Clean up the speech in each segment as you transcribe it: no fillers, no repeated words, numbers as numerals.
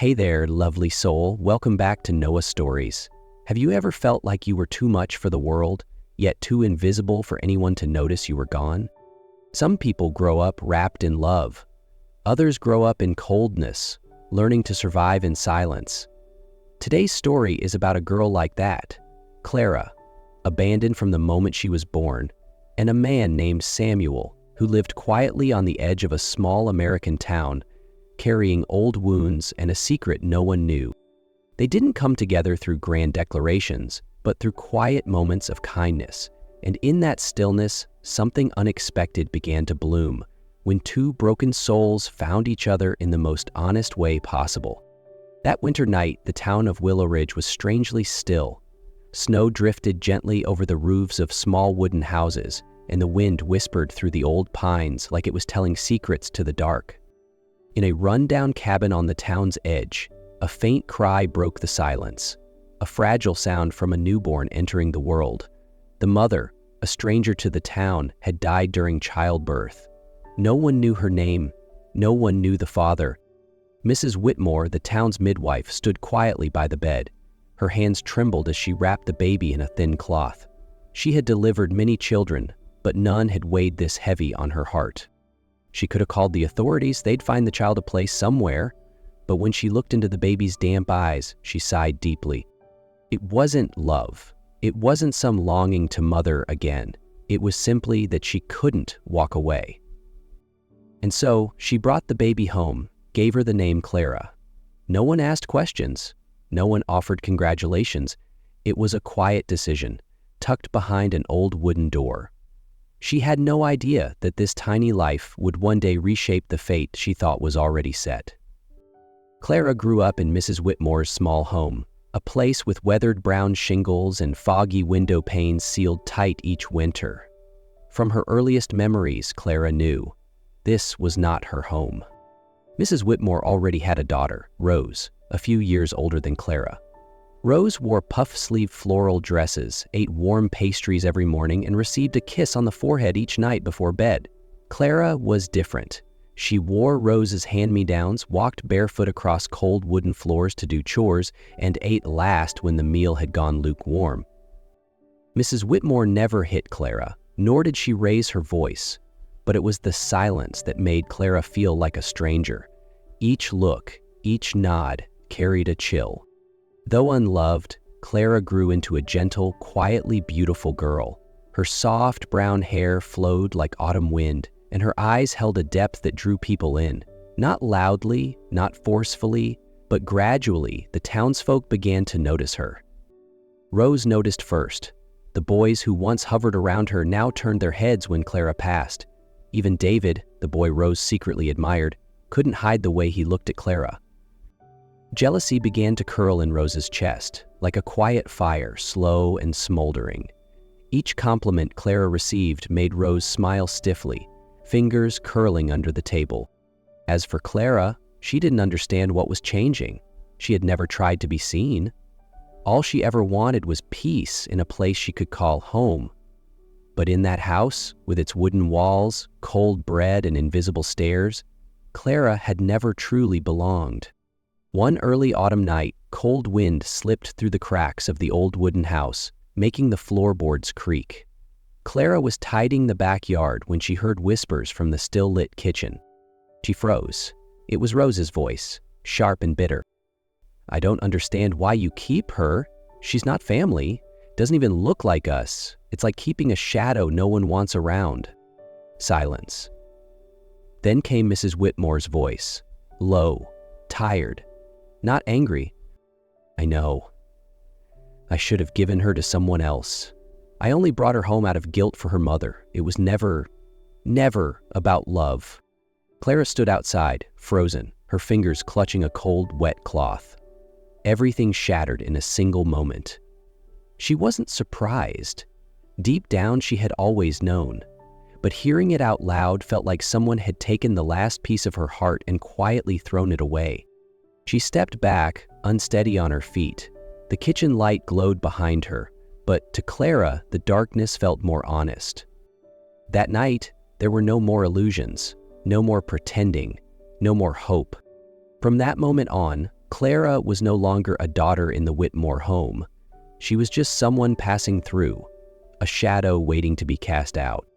Hey there, lovely soul. Welcome back to Noah Stories. Have you ever felt like you were too much for the world, yet too invisible for anyone to notice you were gone? Some people grow up wrapped in love. Others grow up in coldness, learning to survive in silence. Today's story is about a girl like that, Clara, abandoned from the moment she was born, and a man named Samuel, who lived quietly on the edge of a small American town, carrying old wounds and a secret no one knew. They didn't come together through grand declarations, but through quiet moments of kindness. And in that stillness, something unexpected began to bloom, when two broken souls found each other in the most honest way possible. That winter night, the town of Willow Ridge was strangely still. Snow drifted gently over the roofs of small wooden houses, and the wind whispered through the old pines like it was telling secrets to the dark. In a run-down cabin on the town's edge, a faint cry broke the silence, a fragile sound from a newborn entering the world. The mother, a stranger to the town, had died during childbirth. No one knew her name. No one knew the father. Mrs. Whitmore, the town's midwife, stood quietly by the bed. Her hands trembled as she wrapped the baby in a thin cloth. She had delivered many children, but none had weighed this heavy on her heart. She could have called the authorities. They'd find the child a place somewhere. But when she looked into the baby's damp eyes, she sighed deeply. It wasn't love. It wasn't some longing to mother again. It was simply that she couldn't walk away. And so she brought the baby home, gave her the name Clara. No one asked questions. No one offered congratulations. It was a quiet decision, tucked behind an old wooden door. She had no idea that this tiny life would one day reshape the fate she thought was already set. Clara grew up in Mrs. Whitmore's small home, a place with weathered brown shingles and foggy window panes sealed tight each winter. From her earliest memories, Clara knew this was not her home. Mrs. Whitmore already had a daughter, Rose, a few years older than Clara. Rose wore puff-sleeved floral dresses, ate warm pastries every morning, and received a kiss on the forehead each night before bed. Clara was different. She wore Rose's hand-me-downs, walked barefoot across cold wooden floors to do chores, and ate last when the meal had gone lukewarm. Mrs. Whitmore never hit Clara, nor did she raise her voice, but it was the silence that made Clara feel like a stranger. Each look, each nod carried a chill. Though unloved, Clara grew into a gentle, quietly beautiful girl. Her soft brown hair flowed like autumn wind, and her eyes held a depth that drew people in. Not loudly, not forcefully, but gradually, the townsfolk began to notice her. Rose noticed first. The boys who once hovered around her now turned their heads when Clara passed. Even David, the boy Rose secretly admired, couldn't hide the way he looked at Clara. Jealousy began to curl in Rose's chest, like a quiet fire, slow and smoldering. Each compliment Clara received made Rose smile stiffly, fingers curling under the table. As for Clara, she didn't understand what was changing. She had never tried to be seen. All she ever wanted was peace in a place she could call home. But in that house, with its wooden walls, cold bread, and invisible stairs, Clara had never truly belonged. One early autumn night, cold wind slipped through the cracks of the old wooden house, making the floorboards creak. Clara was tidying the backyard when she heard whispers from the still-lit kitchen. She froze. It was Rose's voice, sharp and bitter. "I don't understand why you keep her. She's not family. Doesn't even look like us. It's like keeping a shadow no one wants around." Silence. Then came Mrs. Whitmore's voice, low, tired. Not angry. "I know. I should have given her to someone else. I only brought her home out of guilt for her mother. It was never about love." Clara stood outside, frozen, her fingers clutching a cold, wet cloth. Everything shattered in a single moment. She wasn't surprised. Deep down, she had always known. But hearing it out loud felt like someone had taken the last piece of her heart and quietly thrown it away. She stepped back, unsteady on her feet. The kitchen light glowed behind her, but to Clara, the darkness felt more honest. That night, there were no more illusions, no more pretending, no more hope. From that moment on, Clara was no longer a daughter in the Whitmore home. She was just someone passing through, a shadow waiting to be cast out.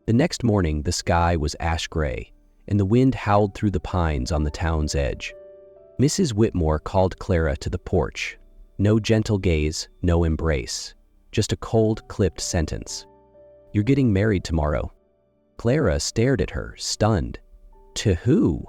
The next morning, the sky was ash gray, and the wind howled through the pines on the town's edge. Mrs. Whitmore called Clara to the porch. No gentle gaze, no embrace, just a cold, clipped sentence. "You're getting married tomorrow." Clara stared at her, stunned. "To who?"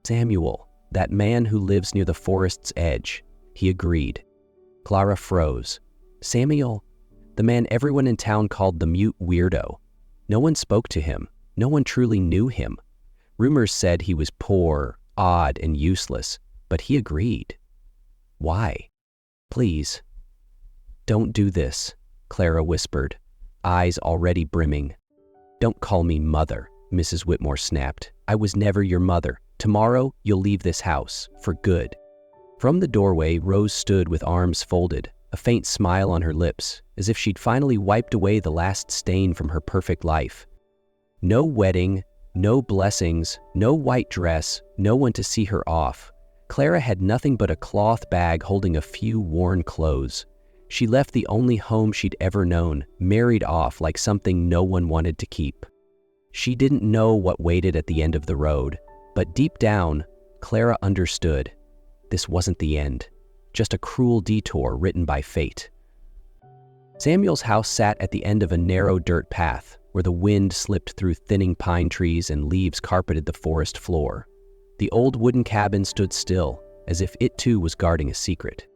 "Samuel, that man who lives near the forest's edge," he agreed. Clara froze. Samuel? The man everyone in town called the mute weirdo. No one spoke to him. No one truly knew him. Rumors said he was poor, odd, and useless, but he agreed. Why? "Please, don't do this," Clara whispered, eyes already brimming. "Don't call me mother," Mrs. Whitmore snapped. "I was never your mother. Tomorrow, you'll leave this house, for good." From the doorway, Rose stood with arms folded, a faint smile on her lips, as if she'd finally wiped away the last stain from her perfect life. No wedding, no blessings, no white dress, no one to see her off. Clara had nothing but a cloth bag holding a few worn clothes. She left the only home she'd ever known, married off like something no one wanted to keep. She didn't know what waited at the end of the road, but deep down, Clara understood. This wasn't the end, just a cruel detour written by fate. Samuel's house sat at the end of a narrow dirt path, where the wind slipped through thinning pine trees and leaves carpeted the forest floor. The old wooden cabin stood still, as if it too was guarding a secret.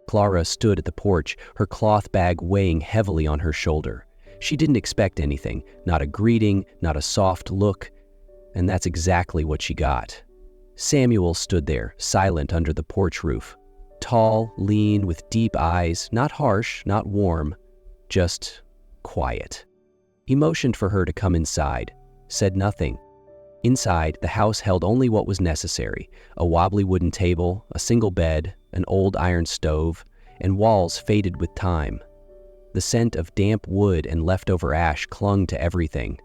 Clara stood at the porch, her cloth bag weighing heavily on her shoulder. She didn't expect anything, not a greeting, not a soft look, and that's exactly what she got. Samuel stood there, silent under the porch roof. Tall, lean, with deep eyes, not harsh, not warm, just quiet. He motioned for her to come inside, said nothing. Inside, the house held only what was necessary: a wobbly wooden table, a single bed, an old iron stove, and walls faded with time. The scent of damp wood and leftover ash clung to everything.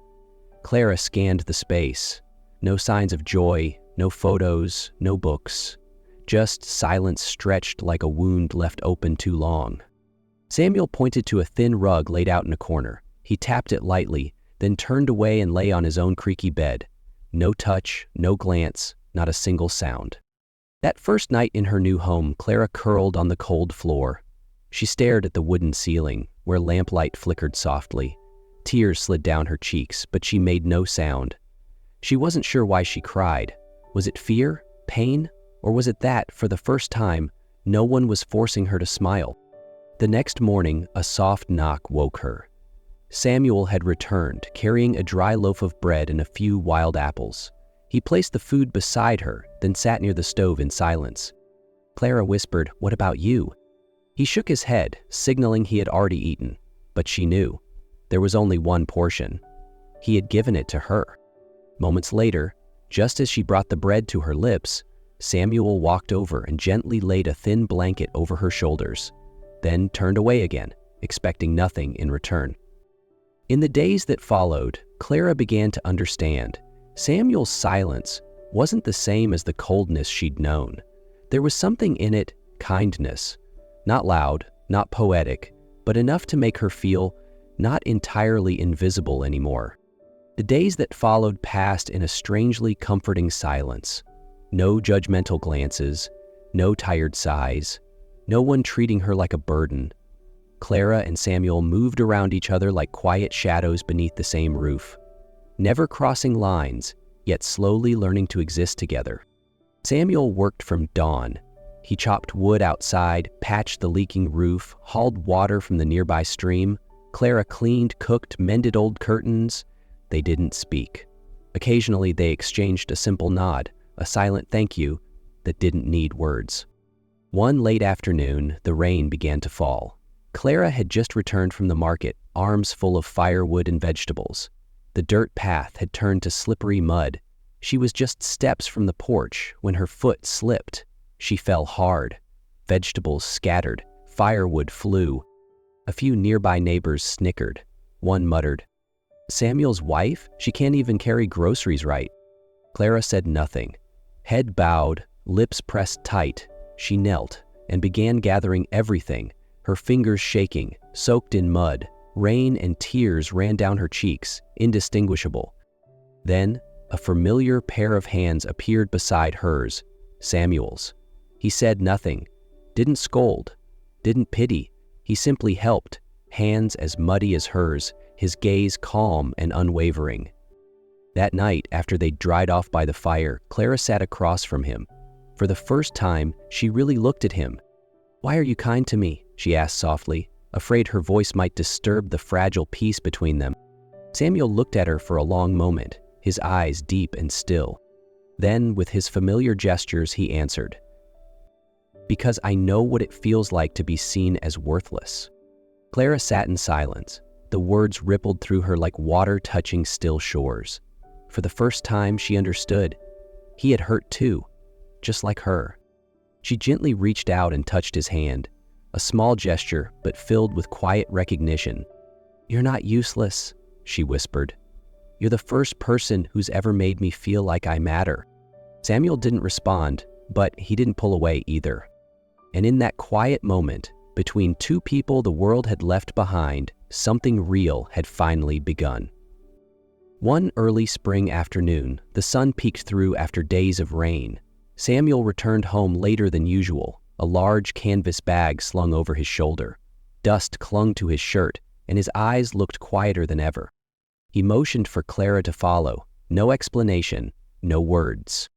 Clara scanned the space. No signs of joy, no photos, no books. Just silence stretched like a wound left open too long. Samuel pointed to a thin rug laid out in a corner. He tapped it lightly, then turned away and lay on his own creaky bed. No touch, no glance, not a single sound. That first night in her new home, Clara curled on the cold floor. She stared at the wooden ceiling, where lamplight flickered softly. Tears slid down her cheeks, but she made no sound. She wasn't sure why she cried. Was it fear, pain, or was it that, for the first time, no one was forcing her to smile? The next morning, a soft knock woke her. Samuel had returned, carrying a dry loaf of bread and a few wild apples. He placed the food beside her, then sat near the stove in silence. Clara whispered, "What about you?" He shook his head, signaling he had already eaten, but she knew. There was only one portion. He had given it to her. Moments later, just as she brought the bread to her lips, Samuel walked over and gently laid a thin blanket over her shoulders, then turned away again, expecting nothing in return. In the days that followed, Clara began to understand. Samuel's silence wasn't the same as the coldness she'd known. There was something in it, kindness. Not loud, not poetic, but enough to make her feel not entirely invisible anymore. The days that followed passed in a strangely comforting silence. No judgmental glances, no tired sighs, no one treating her like a burden. Clara and Samuel moved around each other like quiet shadows beneath the same roof, never crossing lines, yet slowly learning to exist together. Samuel worked from dawn. He chopped wood outside, patched the leaking roof, hauled water from the nearby stream. Clara cleaned, cooked, mended old curtains. They didn't speak. Occasionally, they exchanged a simple nod, a silent thank you that didn't need words. One late afternoon, the rain began to fall. Clara had just returned from the market, arms full of firewood and vegetables. The dirt path had turned to slippery mud. She was just steps from the porch when her foot slipped. She fell hard. Vegetables scattered. Firewood flew. A few nearby neighbors snickered. One muttered, "Samuel's wife? She can't even carry groceries right." Clara said nothing. Head bowed, lips pressed tight, She knelt and began gathering everything, her fingers shaking, soaked in mud. Rain and tears ran down her cheeks, indistinguishable. Then, a familiar pair of hands appeared beside hers, Samuel's. He said nothing, didn't scold, didn't pity. He simply helped, hands as muddy as hers, his gaze calm and unwavering. That night, after they'd dried off by the fire, Clara sat across from him. For the first time, she really looked at him. "Why are you kind to me?" she asked softly, afraid her voice might disturb the fragile peace between them. Samuel looked at her for a long moment, his eyes deep and still. Then, with his familiar gestures, he answered, "Because I know what it feels like to be seen as worthless." Clara sat in silence. The words rippled through her like water touching still shores. For the first time, she understood. He had hurt too, just like her. She gently reached out and touched his hand, a small gesture, but filled with quiet recognition. "You're not useless," she whispered. "You're the first person who's ever made me feel like I matter." Samuel didn't respond, but he didn't pull away either. And in that quiet moment, between two people the world had left behind, something real had finally begun. One early spring afternoon, the sun peeked through after days of rain. Samuel returned home later than usual, a large canvas bag slung over his shoulder. Dust clung to his shirt, and his eyes looked quieter than ever. He motioned for Clara to follow, no explanation, no words.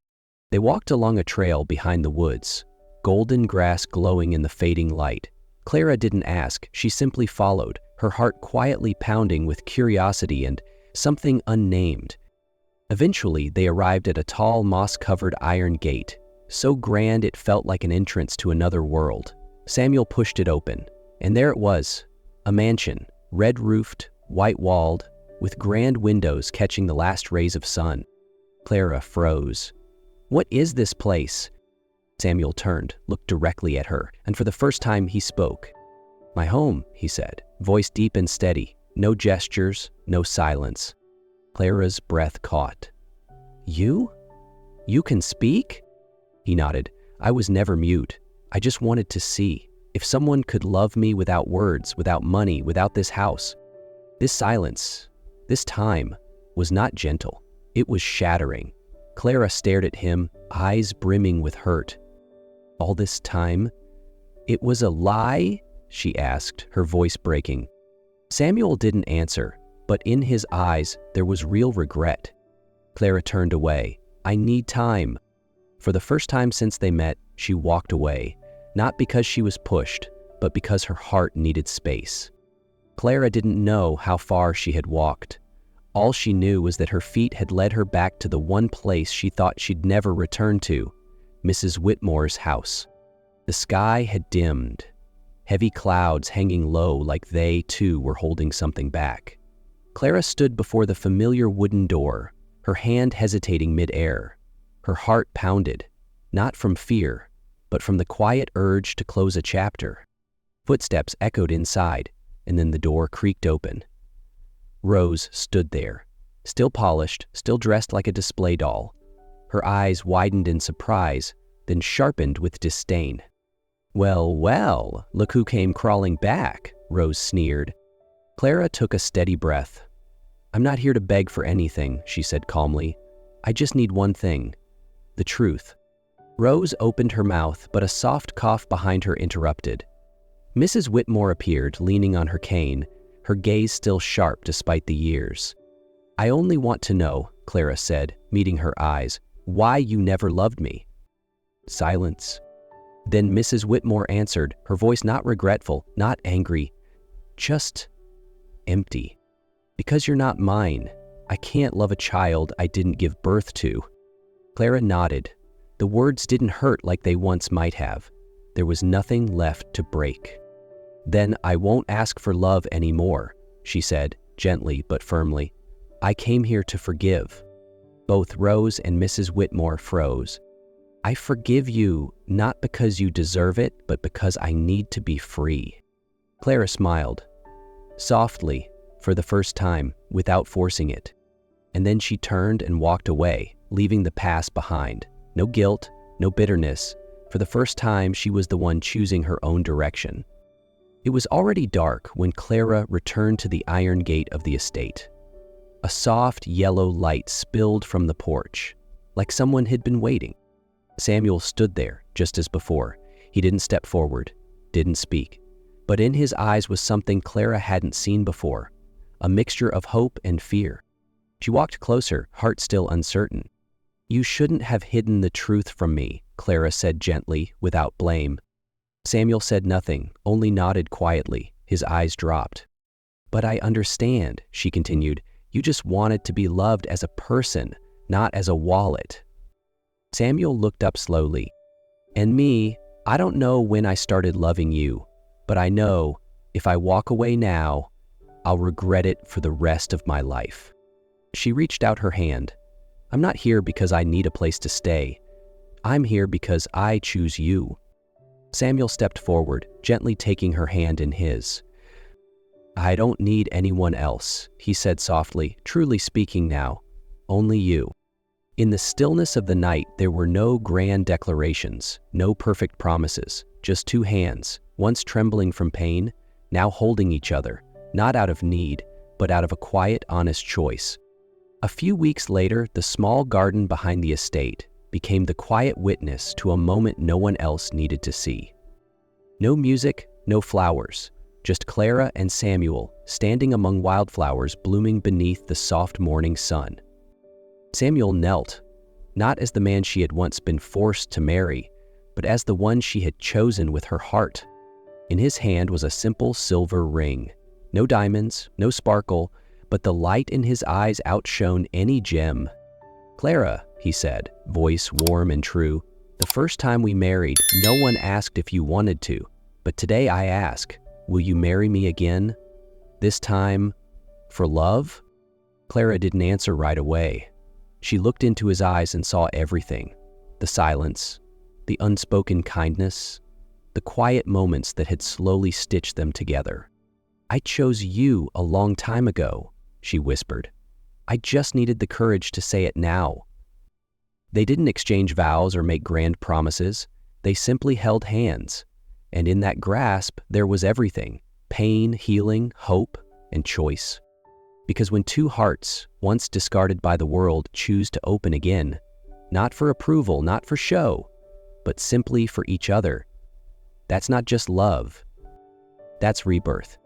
They walked along a trail behind the woods, golden grass glowing in the fading light. Clara didn't ask, she simply followed, her heart quietly pounding with curiosity and something unnamed. Eventually, they arrived at a tall, moss-covered iron gate, so grand it felt like an entrance to another world. Samuel pushed it open, and there it was, a mansion, red-roofed, white-walled, with grand windows catching the last rays of sun. Clara froze. "What is this place?" Samuel turned, looked directly at her, and for the first time he spoke. "My home," he said, voice deep and steady, no gestures, no silence. Clara's breath caught. "You? You can speak?" He nodded. "I was never mute. I just wanted to see. If someone could love me without words, without money, without this house." This silence, this time, was not gentle. It was shattering. Clara stared at him, eyes brimming with hurt. "All this time? It was a lie?" she asked, her voice breaking. Samuel didn't answer, but in his eyes there was real regret. Clara turned away. "I need time." For the first time since they met, she walked away, not because she was pushed, but because her heart needed space. Clara didn't know how far she had walked. All she knew was that her feet had led her back to the one place she thought she'd never return to, Mrs. Whitmore's house. The sky had dimmed, heavy clouds hanging low like they, too, were holding something back. Clara stood before the familiar wooden door, her hand hesitating mid-air. Her heart pounded, not from fear, but from the quiet urge to close a chapter. Footsteps echoed inside, and then the door creaked open. Rose stood there, still polished, still dressed like a display doll. Her eyes widened in surprise, then sharpened with disdain. "Well, well, look who came crawling back," Rose sneered. Clara took a steady breath. "I'm not here to beg for anything," she said calmly. "I just need one thing, the truth." Rose opened her mouth, but a soft cough behind her interrupted. Mrs. Whitmore appeared, leaning on her cane, her gaze still sharp despite the years. "I only want to know," Clara said, meeting her eyes, "why you never loved me." Silence. Then Mrs. Whitmore answered, her voice not regretful, not angry, just empty. "Because you're not mine. I can't love a child I didn't give birth to." Clara nodded. The words didn't hurt like they once might have. There was nothing left to break. "Then I won't ask for love anymore," she said, gently but firmly. "I came here to forgive." Both Rose and Mrs. Whitmore froze. "I forgive you, not because you deserve it, but because I need to be free." Clara smiled, softly, for the first time, without forcing it. And then she turned and walked away, leaving the past behind. No guilt, no bitterness, For the first time, she was the one choosing her own direction. It was already dark when Clara returned to the iron gate of the estate. A soft yellow light spilled from the porch, like someone had been waiting. Samuel stood there, just as before. He didn't step forward, didn't speak, but in his eyes was something Clara hadn't seen before, a mixture of hope and fear. She walked closer, heart still uncertain. "You shouldn't have hidden the truth from me," Clara said gently, without blame. Samuel said nothing, only nodded quietly. His eyes dropped. "But I understand," she continued. "You just wanted to be loved as a person, not as a wallet." Samuel looked up slowly. "And me, I don't know when I started loving you, but I know if I walk away now, I'll regret it for the rest of my life." She reached out her hand. "I'm not here because I need a place to stay. I'm here because I choose you." Samuel stepped forward, gently taking her hand in his. "I don't need anyone else," he said softly, truly speaking now. "Only you." In the stillness of the night, there were no grand declarations, no perfect promises, just two hands, once trembling from pain, now holding each other, not out of need, but out of a quiet, honest choice. A few weeks later, the small garden behind the estate became the quiet witness to a moment no one else needed to see. No music, no flowers, just Clara and Samuel standing among wildflowers blooming beneath the soft morning sun. Samuel knelt, not as the man she had once been forced to marry, but as the one she had chosen with her heart. In his hand was a simple silver ring. No diamonds, no sparkle, but the light in his eyes outshone any gem. "Clara," he said, voice warm and true, "the first time we married, no one asked if you wanted to, but today I ask, will you marry me again? This time, for love?" Clara didn't answer right away. She looked into his eyes and saw everything: the silence, the unspoken kindness, the quiet moments that had slowly stitched them together. "I chose you a long time ago," she whispered. "I just needed the courage to say it now." They didn't exchange vows or make grand promises. They simply held hands. And in that grasp, there was everything: pain, healing, hope, and choice. Because when two hearts, once discarded by the world, choose to open again, not for approval, not for show, but simply for each other, that's not just love, that's rebirth.